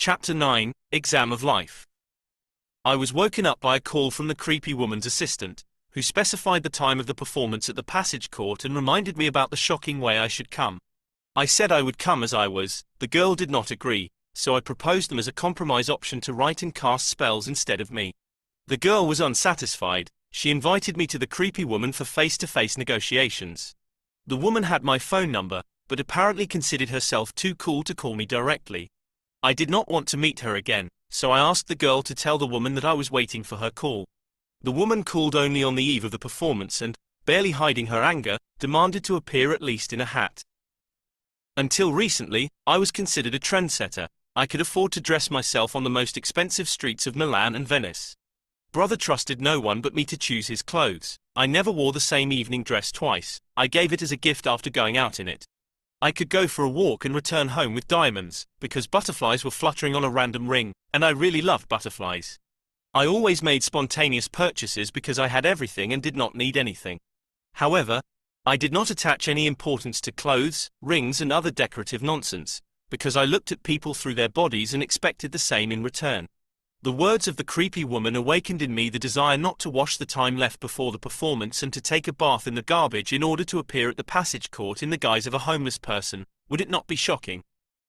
Chapter 9, Exam of Life. I was woken up by a call from the creepy woman's assistant, who specified the time of the performance at the Passage Court and reminded me about the shocking way I should come. I said I would come as I was. The girl did not agree, so I proposed them as a compromise option to write and cast spells instead of me. The girl was unsatisfied. She invited me to the creepy woman for face-to-face negotiations. The woman had my phone number, but apparently considered herself too cool to call me directly. I did not want to meet her again, so I asked the girl to tell the woman that I was waiting for her call. The woman called only on the eve of the performance and, barely hiding her anger, demanded to appear at least in a hat. Until recently, I was considered a trendsetter. I could afford to dress myself on the most expensive streets of Milan and Venice. Brother trusted no one but me to choose his clothes. I never wore the same evening dress twice. I gave it as a gift after going out in it. I could go for a walk and return home with diamonds, because butterflies were fluttering on a random ring, and I really loved butterflies. I always made spontaneous purchases because I had everything and did not need anything. However, I did not attach any importance to clothes, rings and other decorative nonsense, because I looked at people through their bodies and expected the same in return. The words of the creepy woman awakened in me the desire not to wash the time left before the performance and to take a bath in the garbage in order to appear at the Passage Court in the guise of a homeless person. Would it not be shocking?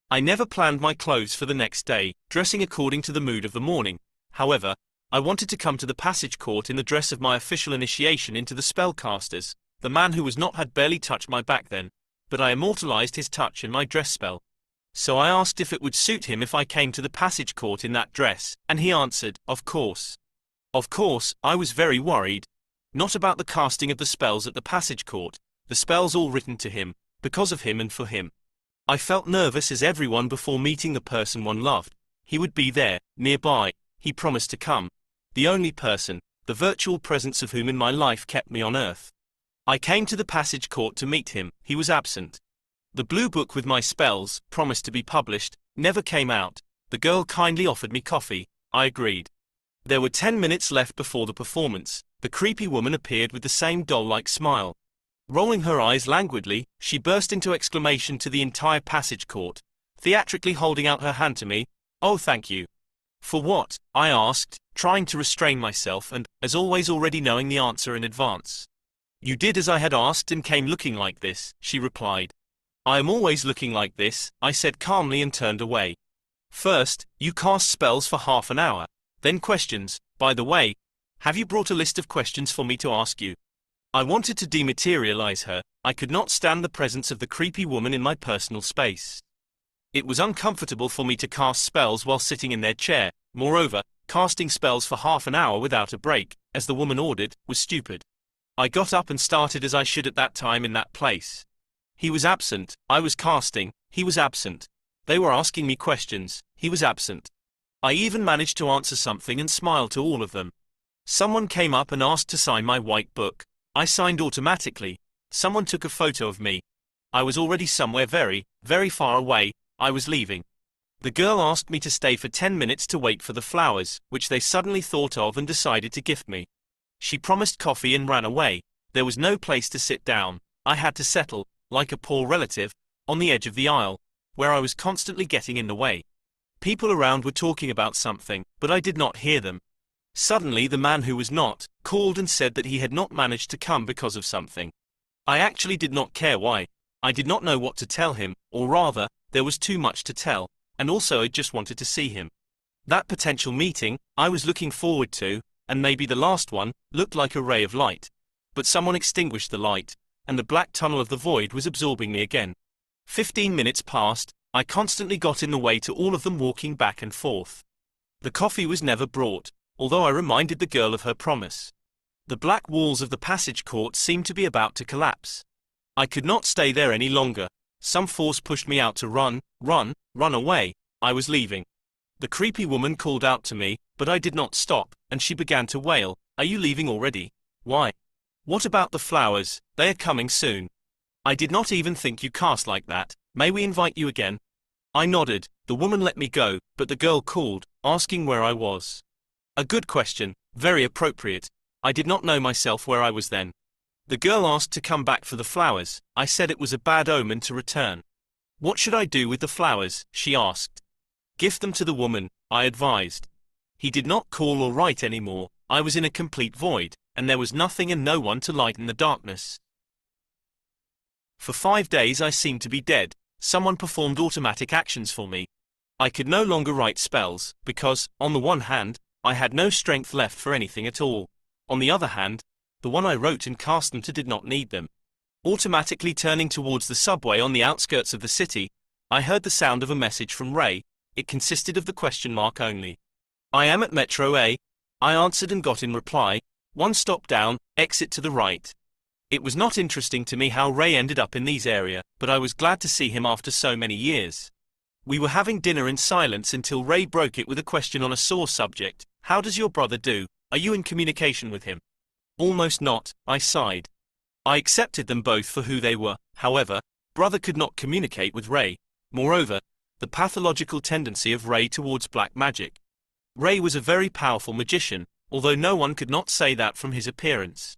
I never planned my clothes for the next day, dressing according to the mood of the morning. However, I wanted to come to the Passage Court in the dress of my official initiation into the spellcasters. The man who was not had barely touched my back then, but I immortalized his touch in my dress spell. So I asked if it would suit him if I came to the Passage Court in that dress, and he answered, of course. Of course, I was very worried. Not about the casting of the spells at the Passage Court, the spells all written to him, because of him and for him. I felt nervous as everyone before meeting the person one loved. He would be there, nearby. He promised to come. The only person, the virtual presence of whom in my life kept me on earth. I came to the Passage Court to meet him. He was absent. The blue book with my spells, promised to be published, never came out. The girl kindly offered me coffee. I agreed. There were 10 minutes left before the performance. The creepy woman appeared with the same doll-like smile. Rolling her eyes languidly, she burst into exclamation to the entire Passage Court, theatrically holding out her hand to me. Oh, thank you. For what? I asked, trying to restrain myself and, as always, already knowing the answer in advance. You did as I had asked and came looking like this, she replied. I am always looking like this, I said calmly and turned away. First, you cast spells for half an hour, then questions. By the way, have you brought a list of questions for me to ask you? I wanted to dematerialize her. I could not stand the presence of the creepy woman in my personal space. It was uncomfortable for me to cast spells while sitting in their chair. Moreover, casting spells for half an hour without a break, as the woman ordered, was stupid. I got up and started as I should at that time in that place. He was absent. I was casting. He was absent. They were asking me questions. He was absent. I even managed to answer something and smile to all of them. Someone came up and asked to sign my white book. I signed automatically. Someone took a photo of me. I was already somewhere very, very far away. I was leaving. The girl asked me to stay for 10 minutes to wait for the flowers, which they suddenly thought of and decided to gift me. She promised coffee and ran away. There was no place to sit down. I had to settle, like a poor relative, on the edge of the aisle, where I was constantly getting in the way. People around were talking about something, but I did not hear them. Suddenly the man who was not, called and said that he had not managed to come because of something. I actually did not care why. I did not know what to tell him, or rather, there was too much to tell, and also I just wanted to see him. That potential meeting, I was looking forward to, and maybe the last one, looked like a ray of light. But someone extinguished the light, and the black tunnel of the void was absorbing me again. 15 minutes passed. I constantly got in the way to all of them walking back and forth. The coffee was never brought, although I reminded the girl of her promise. The black walls of the Passage Court seemed to be about to collapse. I could not stay there any longer. Some force pushed me out to run away. I was leaving. The creepy woman called out to me, but I did not stop, and she began to wail, "Are you leaving already? Why? What about the flowers? They are coming soon. I did not even think you cast like that. May we invite you again?" I nodded. The woman let me go, but the girl called, asking where I was. A good question, very appropriate. I did not know myself where I was then. The girl asked to come back for the flowers. I said it was a bad omen to return. What should I do with the flowers? She asked. Gift them to the woman, I advised. He did not call or write anymore. I was in a complete void, and there was nothing and no one to lighten the darkness. For 5 days I seemed to be dead. Someone performed automatic actions for me. I could no longer write spells, because, on the one hand, I had no strength left for anything at all. On the other hand, the one I wrote and cast them to did not need them. Automatically turning towards the subway on the outskirts of the city, I heard the sound of a message from Ray. It consisted of the question mark only. I am at Metro A. I answered and got in reply, 1 stop down, exit to the right. It was not interesting to me how Ray ended up in these area, but I was glad to see him after so many years. We were having dinner in silence until Ray broke it with a question on a sore subject. How does your brother do? Are you in communication with him? Almost not, I sighed. I accepted them both for who they were. However, brother could not communicate with Ray. Moreover, the pathological tendency of Ray towards black magic. Ray was a very powerful magician, although no one could not say that from his appearance.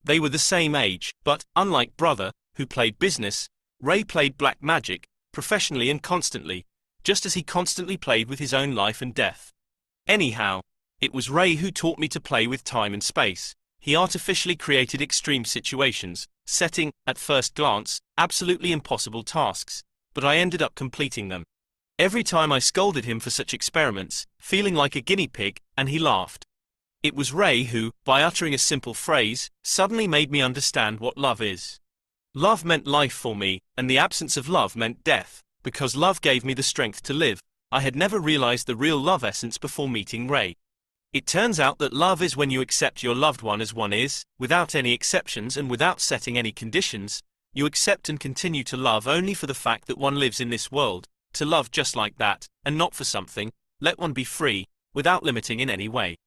They were the same age, but, unlike brother, who played business, Ray played black magic, professionally and constantly, just as he constantly played with his own life and death. Anyhow, it was Ray who taught me to play with time and space. He artificially created extreme situations, setting, at first glance, absolutely impossible tasks, but I ended up completing them. Every time I scolded him for such experiments, feeling like a guinea pig, and he laughed. It was Ray who, by uttering a simple phrase, suddenly made me understand what love is. Love meant life for me, and the absence of love meant death. Because love gave me the strength to live, I had never realized the real love essence before meeting Ray. It turns out that love is when you accept your loved one as one is, without any exceptions and without setting any conditions. You accept and continue to love only for the fact that one lives in this world, to love just like that, and not for something. Let one be free, without limiting in any way.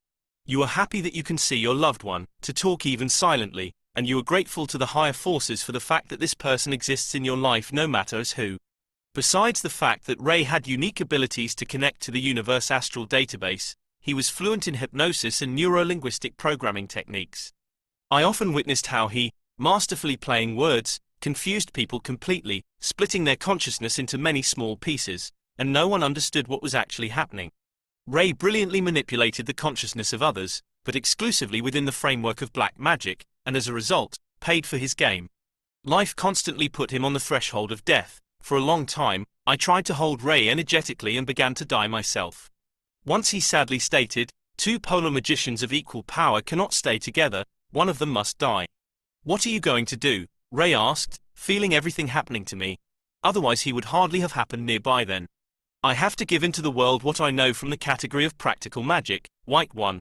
You are happy that you can see your loved one, to talk even silently, and you are grateful to the higher forces for the fact that this person exists in your life no matter as who. Besides the fact that Ray had unique abilities to connect to the universe astral database, he was fluent in hypnosis and neuro-linguistic programming techniques. I often witnessed how he, masterfully playing words, confused people completely, splitting their consciousness into many small pieces, and no one understood what was actually happening. Ray brilliantly manipulated the consciousness of others, but exclusively within the framework of black magic, and as a result, paid for his game. Life constantly put him on the threshold of death. For a long time, I tried to hold Ray energetically and began to die myself. Once he sadly stated, 2 polar magicians of equal power cannot stay together, one of them must die. What are you going to do? Ray asked, feeling everything happening to me. Otherwise he would hardly have happened nearby then. I have to give into the world what I know from the category of practical magic, white one.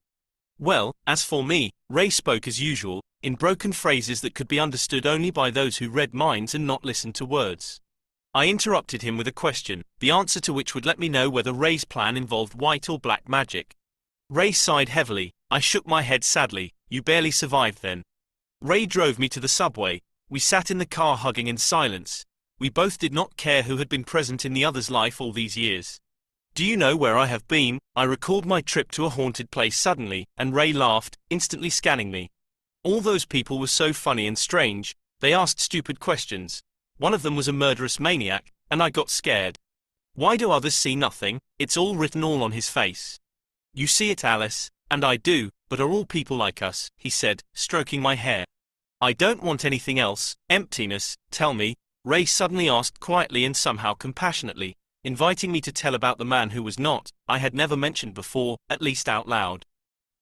Well, as for me, Ray spoke as usual, in broken phrases that could be understood only by those who read minds and not listened to words. I interrupted him with a question, the answer to which would let me know whether Ray's plan involved white or black magic. Ray sighed heavily. I shook my head sadly. You barely survived then. Ray drove me to the subway. We sat in the car hugging in silence. We both did not care who had been present in the other's life all these years. Do you know where I have been? I recalled my trip to a haunted place suddenly, and Ray laughed, instantly scanning me. All those people were so funny and strange. They asked stupid questions. One of them was a murderous maniac, and I got scared. Why do others see nothing? It's all written all on his face. You see it, Alice, and I do, but are all people like us? He said, stroking my hair. I don't want anything else. Emptiness, tell me, Ray suddenly asked quietly and somehow compassionately, inviting me to tell about the man who was not, I had never mentioned before, at least out loud.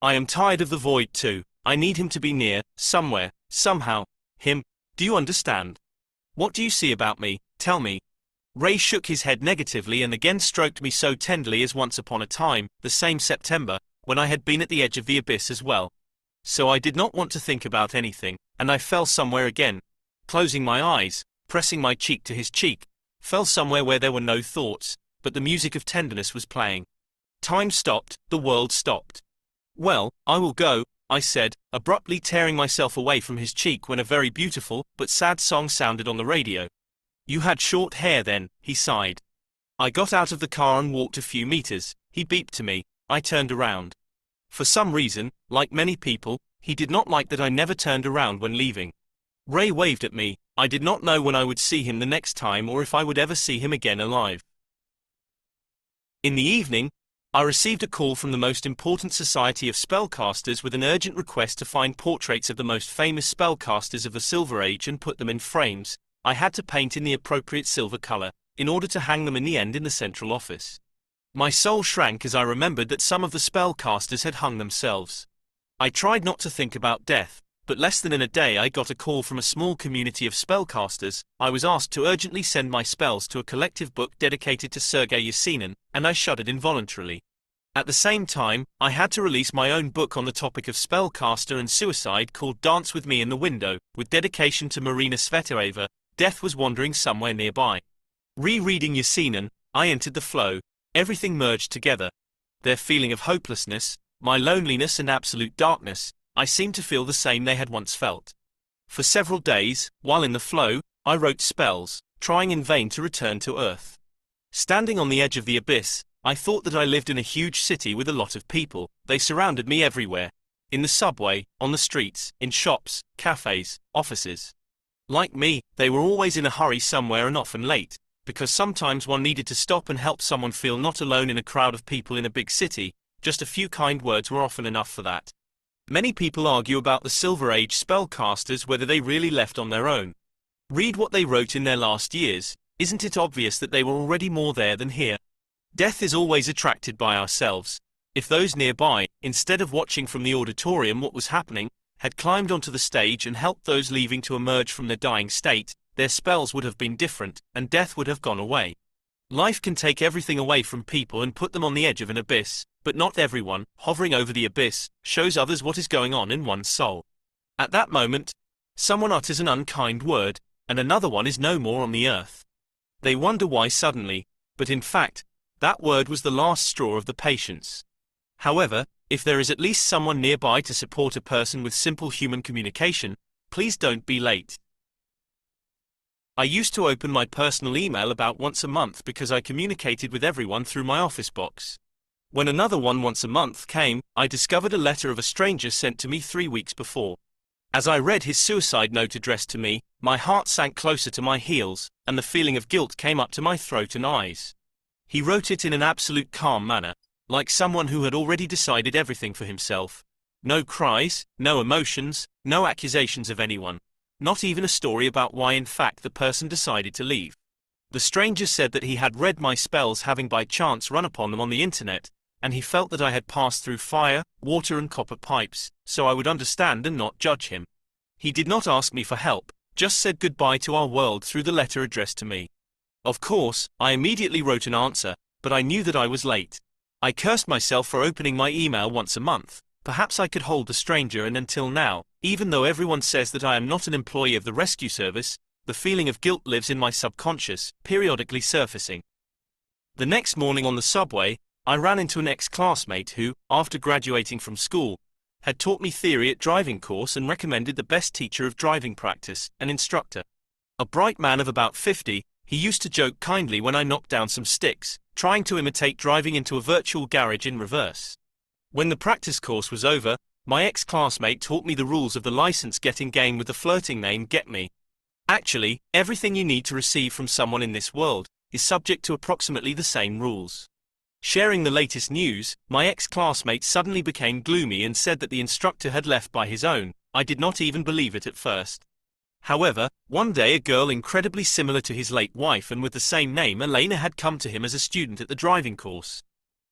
I am tired of the void too. I need him to be near, somewhere, somehow. Him. Do you understand? What do you see about me? Tell me. Ray shook his head negatively and again stroked me so tenderly as once upon a time, the same September, when I had been at the edge of the abyss as well. So I did not want to think about anything, and I fell somewhere again. Closing my eyes, pressing my cheek to his cheek, fell somewhere where there were no thoughts, but the music of tenderness was playing. Time stopped, the world stopped. Well, I will go, I said, abruptly tearing myself away from his cheek when a very beautiful, but sad song sounded on the radio. You had short hair then, he sighed. I got out of the car and walked a few meters. He beeped to me. I turned around. For some reason, like many people, he did not like that I never turned around when leaving. Ray waved at me. I did not know when I would see him the next time or if I would ever see him again alive. In the evening, I received a call from the most important society of spellcasters with an urgent request to find portraits of the most famous spellcasters of the Silver Age and put them in frames. I had to paint in the appropriate silver color, in order to hang them in the end in the central office. My soul shrank as I remembered that some of the spellcasters had hung themselves. I tried not to think about death, but less than in a day I got a call from a small community of spellcasters. I was asked to urgently send my spells to a collective book dedicated to Sergei Yesenin, and I shuddered involuntarily. At the same time, I had to release my own book on the topic of spellcaster and suicide called Dance With Me in the Window, with dedication to Marina Tsvetaeva. Death was wandering somewhere nearby. Rereading Yesenin, I entered the flow. Everything merged together. Their feeling of hopelessness, my loneliness and absolute darkness, I seemed to feel the same they had once felt. For several days, while in the flow, I wrote spells, trying in vain to return to earth. Standing on the edge of the abyss, I thought that I lived in a huge city with a lot of people. They surrounded me everywhere. In the subway, on the streets, in shops, cafes, offices. Like me, they were always in a hurry somewhere and often late, because sometimes one needed to stop and help someone feel not alone in a crowd of people in a big city. Just a few kind words were often enough for that. Many people argue about the Silver Age spellcasters, whether they really left on their own. Read what they wrote in their last years. Isn't it obvious that they were already more there than here? Death is always attracted by ourselves. If those nearby, instead of watching from the auditorium what was happening, had climbed onto the stage and helped those leaving to emerge from their dying state, their spells would have been different, and death would have gone away. Life can take everything away from people and put them on the edge of an abyss, but not everyone, hovering over the abyss, shows others what is going on in one's soul. At that moment, someone utters an unkind word, and another one is no more on the earth. They wonder why suddenly, but in fact, that word was the last straw of the patience. However, if there is at least someone nearby to support a person with simple human communication, please don't be late. I used to open my personal email about once a month because I communicated with everyone through my office box. When another one once a month came, I discovered a letter of a stranger sent to me 3 weeks before. As I read his suicide note addressed to me, my heart sank closer to my heels, and the feeling of guilt came up to my throat and eyes. He wrote it in an absolute calm manner, like someone who had already decided everything for himself. No cries, no emotions, no accusations of anyone. Not even a story about why in fact the person decided to leave. The stranger said that he had read my spells having by chance run upon them on the internet, and he felt that I had passed through fire, water and copper pipes, so I would understand and not judge him. He did not ask me for help, just said goodbye to our world through the letter addressed to me. Of course, I immediately wrote an answer, but I knew that I was late. I cursed myself for opening my email once a month. Perhaps I could hold the stranger, and until now, even though everyone says that I am not an employee of the rescue service, the feeling of guilt lives in my subconscious, periodically surfacing. The next morning on the subway, I ran into an ex-classmate who, after graduating from school, had taught me theory at driving course and recommended the best teacher of driving practice, an instructor. A bright man of about 50, he used to joke kindly when I knocked down some sticks, trying to imitate driving into a virtual garage in reverse. When the practice course was over, my ex-classmate taught me the rules of the license-getting game with the flirting name Get Me. Actually, everything you need to receive from someone in this world is subject to approximately the same rules. Sharing the latest news, my ex-classmate suddenly became gloomy and said that the instructor had left by his own. I did not even believe it at first. However, one day a girl incredibly similar to his late wife and with the same name, Elena, had come to him as a student at the driving course.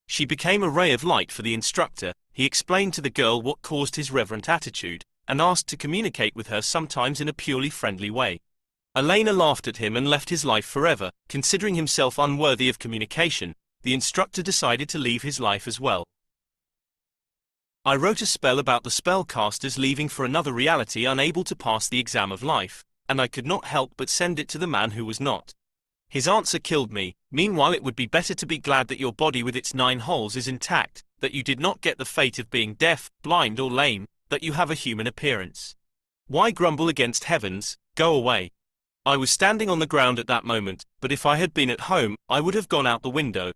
She became a ray of light for the instructor. He explained to the girl what caused his reverent attitude, and asked to communicate with her sometimes in a purely friendly way. Elena laughed at him and left his life forever. Considering himself unworthy of communication, the instructor decided to leave his life as well. I wrote a spell about the spellcasters leaving for another reality, unable to pass the exam of life, and I could not help but send it to the man who was not. His answer killed me. Meanwhile, it would be better to be glad that your body with its 9 holes is intact, that you did not get the fate of being deaf, blind or lame, that you have a human appearance. Why grumble against heavens? Go away. I was standing on the ground at that moment, but if I had been at home, I would have gone out the window.